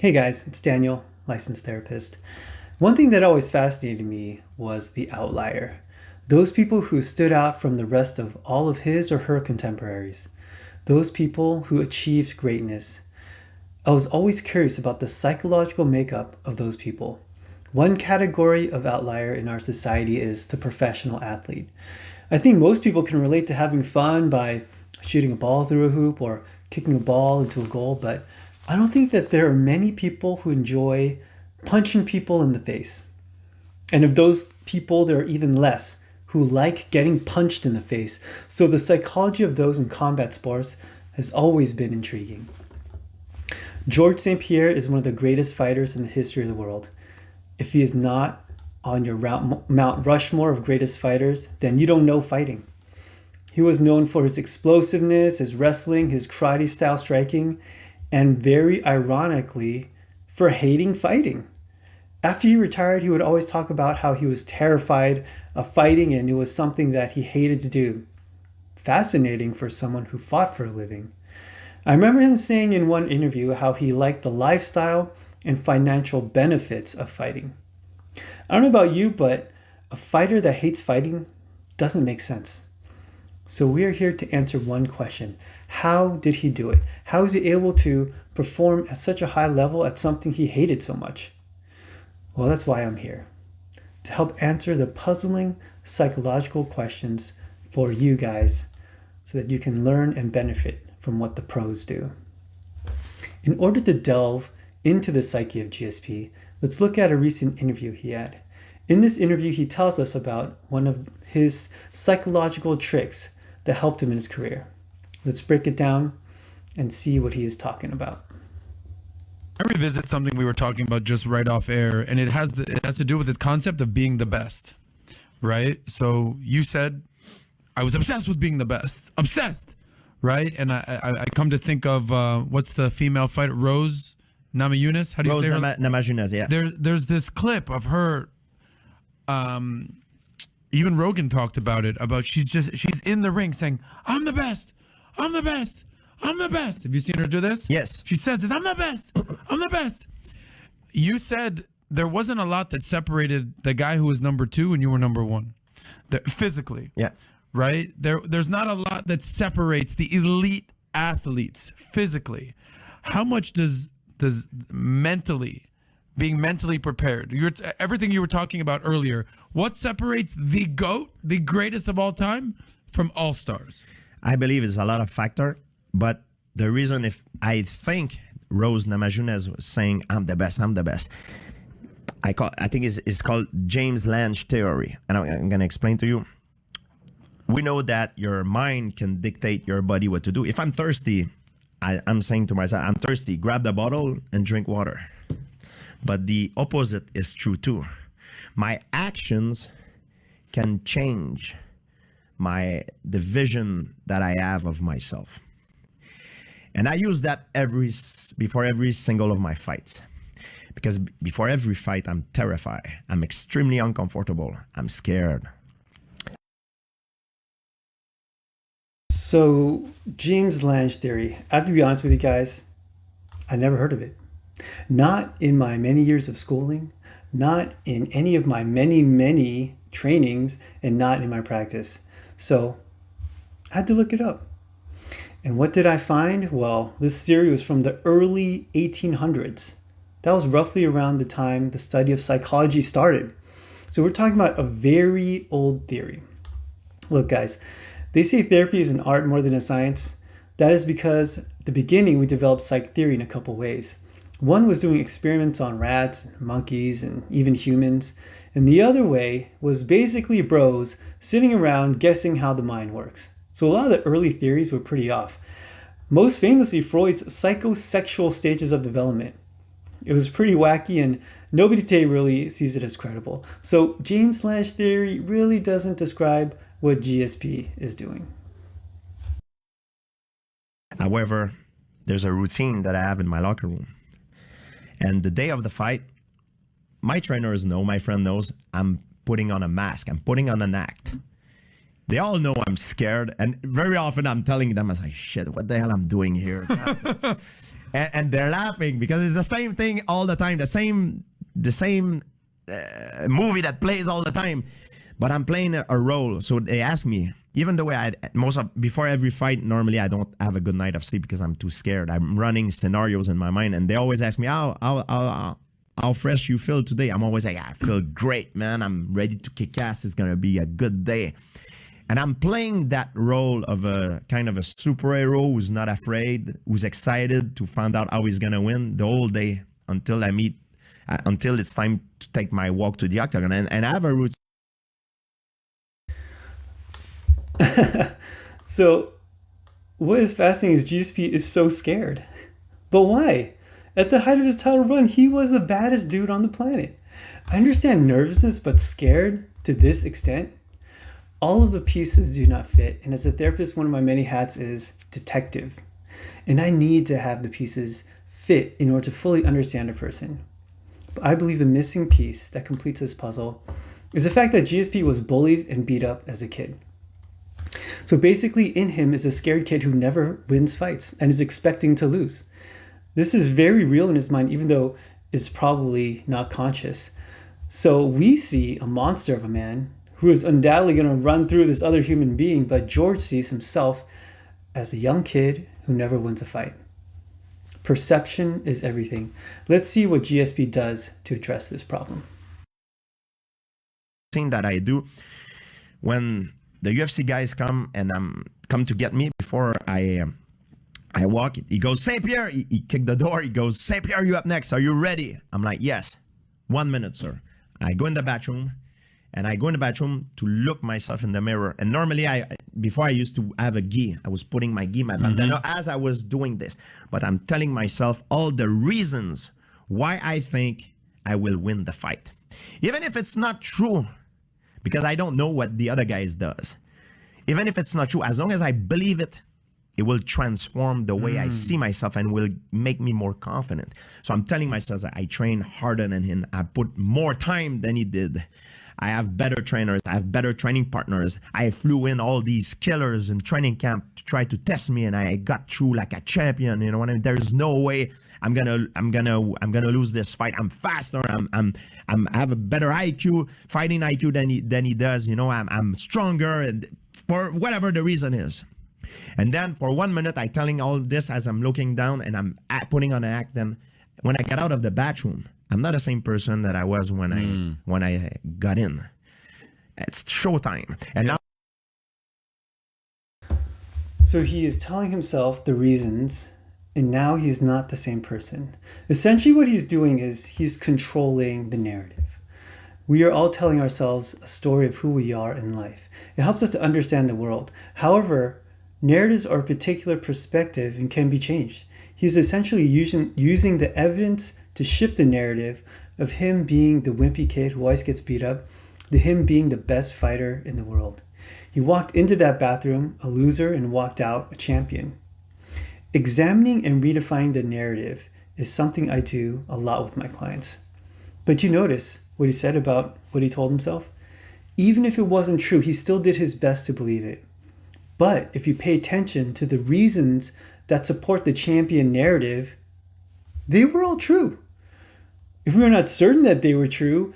Hey guys, it's Daniel, licensed therapist. One thing that always fascinated me was the outlier. Those people who stood out from the rest of all of his or her contemporaries. Those people who achieved greatness. I was always curious about the psychological makeup of those people. One category of outlier in our society is the professional athlete. I think most people can relate to having fun by shooting a ball through a hoop or kicking a ball into a goal, but I don't think that there are many people who enjoy punching people in the face. And of those people, there are even less who like getting punched in the face. So the psychology of those in combat sports has always been intriguing. George St-Pierre is one of the greatest fighters in the history of the world. If he is not on your Mount Rushmore of greatest fighters, then you don't know fighting. He was known for his explosiveness, his wrestling, his karate-style striking, and very ironically, for hating fighting. After he retired, he would always talk about how he was terrified of fighting and it was something that he hated to do. Fascinating for someone who fought for a living. I remember him saying in one interview how he liked the lifestyle and financial benefits of fighting. I don't know about you, but a fighter that hates fighting doesn't make sense. So we are here to answer one question. How did he do it? How was he able to perform at such a high level at something he hated so much? Well, that's why I'm here. To help answer the puzzling psychological questions for you guys so that you can learn and benefit from what the pros do. In order to delve into the psyche of GSP, let's look at a recent interview he had. In this interview, he tells us about one of his psychological tricks that helped him in his career. Let's break it down and see what he is talking about. I revisit something we were talking about just right off air, and it has to do with this concept of being the best, right? So you said, I was obsessed with being the best. Obsessed, right? And I come to think of, what's the female fighter? Rose Namajunas? How do you say her? Namajunas, yeah. There's this clip of her, even Rogan talked about it, about she's in the ring saying, I'm the best. I'm the best. I'm the best. Have you seen her do this? Yes. She says this, I'm the best. I'm the best. You said there wasn't a lot that separated the guy who was number 2 and you were number 1. Physically. Yeah. Right? There's not a lot that separates the elite athletes physically. How much does being mentally prepared, everything you were talking about earlier, what separates the GOAT, the greatest of all time, from all-stars? I believe it's a lot of factor, but the reason if I think Rose Namajunas was saying, I'm the best, I think it's called James Lange theory. And I'm going to explain to you. We know that your mind can dictate your body what to do. If I'm thirsty, I'm saying to myself, I'm thirsty, grab the bottle and drink water. But the opposite is true too. My actions can change the vision that I have of myself. And I use that before every single of my fights. Because before every fight, I'm terrified. I'm extremely uncomfortable. I'm scared. So, James Lange theory, I have to be honest with you guys, I never heard of it. Not in my many years of schooling, not in any of my many trainings, and not in my practice. So, I had to look it up. And what did I find? Well, this theory was from the early 1800s. That was roughly around the time the study of psychology started. So we're talking about a very old theory. Look, guys, they say therapy is an art more than a science. That is because at the beginning we developed psych theory in a couple ways. One was doing experiments on rats, monkeys, and even humans. And the other way was basically bros sitting around guessing how the mind works. So a lot of the early theories were pretty off. Most famously, Freud's psychosexual stages of development. It was pretty wacky and nobody today really sees it as credible. So James Lange theory really doesn't describe what GSP is doing. However, there's a routine that I have in my locker room. And the day of the fight, my trainers know, my friend knows, I'm putting on a mask. I'm putting on an act. They all know I'm scared. And very often I'm telling them, I was like, shit, what the hell I'm doing here? and they're laughing because it's the same thing all the time, the same movie that plays all the time, but I'm playing a role. So they ask me, even though before every fight, normally I don't have a good night of sleep because I'm too scared. I'm running scenarios in my mind, and they always ask me how fresh you feel today. I'm always like, I feel great, man. I'm ready to kick ass. It's gonna be a good day. And I'm playing that role of a kind of a superhero who's not afraid, who's excited to find out how he's gonna win the whole day until until it's time to take my walk to the octagon. And I have a routine. So what is fascinating is GSP is so scared. But why? At the height of his title run, he was the baddest dude on the planet. I understand nervousness, but scared to this extent? All of the pieces do not fit, and as a therapist, one of my many hats is detective. And I need to have the pieces fit in order to fully understand a person. But I believe the missing piece that completes this puzzle is the fact that GSP was bullied and beat up as a kid. So basically in him is a scared kid who never wins fights and is expecting to lose. This is very real in his mind, even though it's probably not conscious. So we see a monster of a man who is undoubtedly going to run through this other human being, but George sees himself as a young kid who never wins a fight. Perception is everything. Let's see what GSP does to address this problem. Thing that I do when the UFC guys come and come to get me before I walk, he goes, St-Pierre, he kicked the door, he goes, St-Pierre, you up next, are you ready? I'm like, yes. 1 minute, sir. I go in the bathroom, and I go in the bathroom to look myself in the mirror. And normally, before I used to have a gi, I was putting my gi, my bandana as I was doing this. But I'm telling myself all the reasons why I think I will win the fight. Even if it's not true, because I don't know what the other guys does. Even if it's not true, as long as I believe it, it will transform the way I see myself and will make me more confident. So I'm telling myself that I train harder than him. I put more time than he did. I have better trainers. I have better training partners. I flew in all these killers in training camp to try to test me, and I got through like a champion. You know what I mean? There's no way I'm gonna lose this fight. I'm faster. I have a better IQ, fighting IQ than he does. You know, I'm stronger, and for whatever the reason is. And then for 1 minute, I telling all this as I'm looking down and I'm putting on an act. Then when I get out of the bathroom, I'm not the same person that I was when I got in. It's showtime. And now. So he is telling himself the reasons, and now he's not the same person. Essentially what he's doing is he's controlling the narrative. We are all telling ourselves a story of who we are in life. It helps us to understand the world. However, narratives are a particular perspective and can be changed. He's essentially using the evidence to shift the narrative of him being the wimpy kid who always gets beat up to him being the best fighter in the world. He walked into that bathroom a loser and walked out a champion. Examining and redefining the narrative is something I do a lot with my clients. But you notice what he said about what he told himself? Even if it wasn't true, he still did his best to believe it. But if you pay attention to the reasons that support the champion narrative, they were all true. If we are not certain that they were true,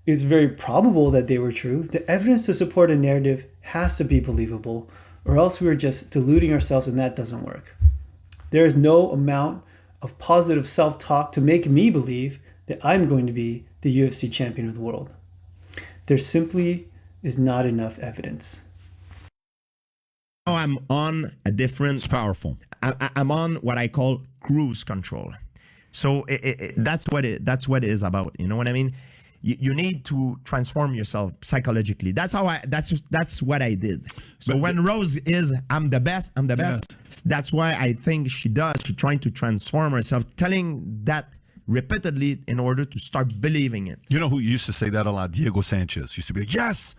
it's very probable that they were true. The evidence to support a narrative has to be believable, or else we are just deluding ourselves, and that doesn't work. There is no amount of positive self-talk to make me believe that I'm going to be the UFC champion of the world. There simply is not enough evidence. I'm on a different. It's powerful. I'm on what I call cruise control. So that's what it is about. You know what I mean? You need to transform yourself psychologically. That's what I did. So when Rose is, I'm the best. Yes. That's why I think she's trying to transform herself, telling that repeatedly in order to start believing it. You know who used to say that a lot? Diego Sanchez used to be like, yes.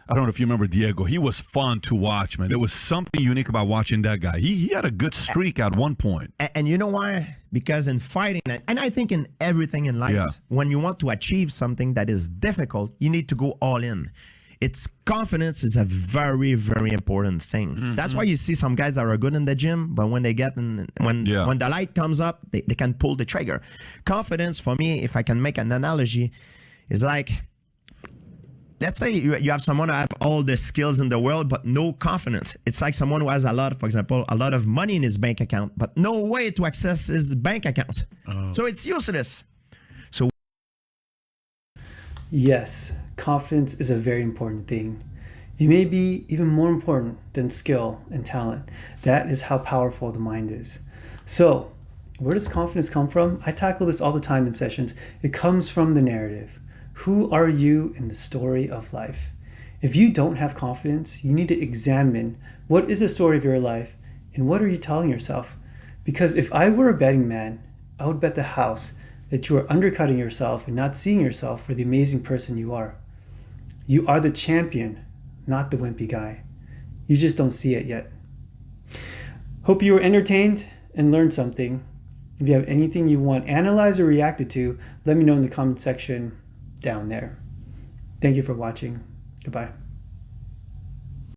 I don't know if you remember Diego. He was fun to watch, man. There was something unique about watching that guy. He had a good streak at one point. And you know why? Because in fighting, and I think in everything in life, when you want to achieve something that is difficult, you need to go all in. it's confidence is a very, very important thing. That's why you see some guys that are good in the gym, but when they get when the light comes up, they can pull the trigger. Confidence, for me, if I can make an analogy, is like, let's say you have someone who have all the skills in the world, but no confidence. It's like someone who has for example, a lot of money in his bank account, but no way to access his bank account. So it's useless. So Yes, confidence is a very important thing. It may be even more important than skill and talent. That is how powerful the mind is. So, where does confidence come from? I tackle this all the time in sessions. It comes from the narrative. Who are you in the story of life? If you don't have confidence, you need to examine what is the story of your life and what are you telling yourself? Because if I were a betting man, I would bet the house that you are undercutting yourself and not seeing yourself for the amazing person you are. You are the champion, not the wimpy guy. You just don't see it yet. Hope you were entertained and learned something. If you have anything you want analyzed or reacted to, let me know in the comment section down there. Thank you for watching. Goodbye.